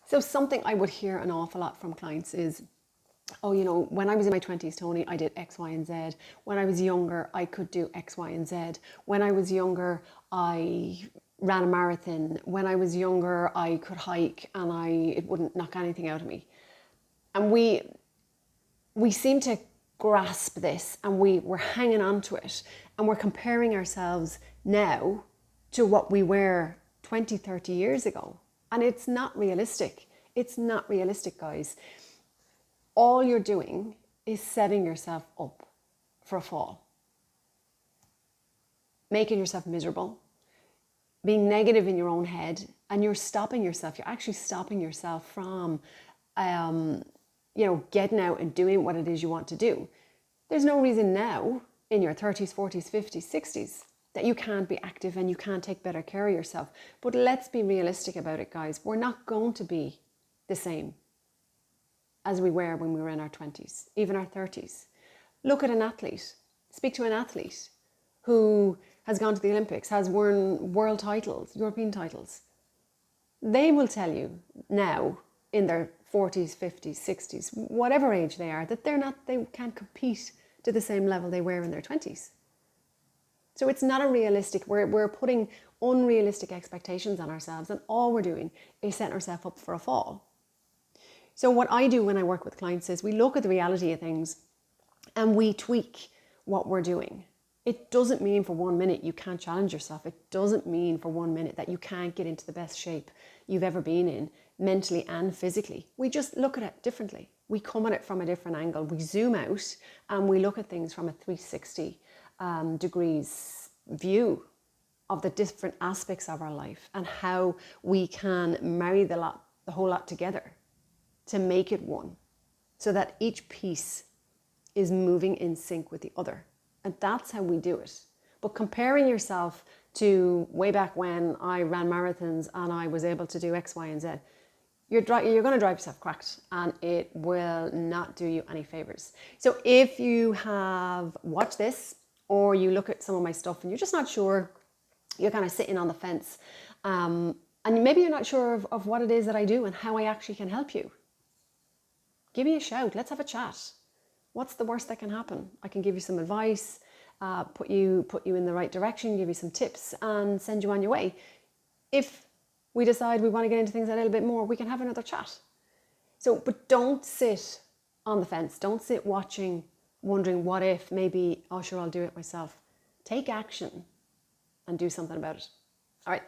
So something I would hear an awful lot from clients is, oh, you know, when I was in my 20s, Tony, I did X, Y, and Z. When I was younger, I could do X, Y, and Z. When I was younger, I ran a marathon. When I was younger, I could hike and it wouldn't knock anything out of me. And we seem to grasp this and we're hanging on to it and we're comparing ourselves now to what we were 20, 30 years ago. And it's not realistic. It's not realistic, guys. All you're doing is setting yourself up for a fall. Making yourself miserable, being negative in your own head, and you're stopping yourself. You're actually stopping yourself from, getting out and doing what it is you want to do. There's no reason now in your 30s, 40s, 50s, 60s that you can't be active and you can't take better care of yourself. But let's be realistic about it, guys. We're not going to be the same as we were when we were in our 20s, even our 30s. Look at an athlete. Speak to an athlete who has gone to the Olympics, has won world titles, European titles. They will tell you now in their 40s, 50s, 60s, whatever age they are, that they can't compete to the same level they were in their 20s. So it's not a realistic, we're putting unrealistic expectations on ourselves, and all we're doing is setting ourselves up for a fall. So what I do when I work with clients is we look at the reality of things and we tweak what we're doing. It doesn't mean for 1 minute you can't challenge yourself. It doesn't mean for 1 minute that you can't get into the best shape you've ever been in, mentally and physically. We just look at it differently. We come at it from a different angle. We zoom out and we look at things from a 360 degrees view of the different aspects of our life and how we can marry the whole lot together to make it one, so that each piece is moving in sync with the other. And that's how we do it. But comparing yourself to way back when I ran marathons and I was able to do X, Y, and Z, you're going to drive yourself cracked, and it will not do you any favors. So if you have watched this or you look at some of my stuff and you're just not sure, you're kind of sitting on the fence, and maybe you're not sure of what it is that I do and how I actually can help you, give me a shout. Let's have a chat. What's the worst that can happen? I can give you some advice, put you in the right direction, give you some tips, and send you on your way. If we decide we want to get into things a little bit more, we can have another chat. But don't sit on the fence. Don't sit watching, wondering what if, maybe, oh sure, I'll do it myself. Take action and do something about it. All right.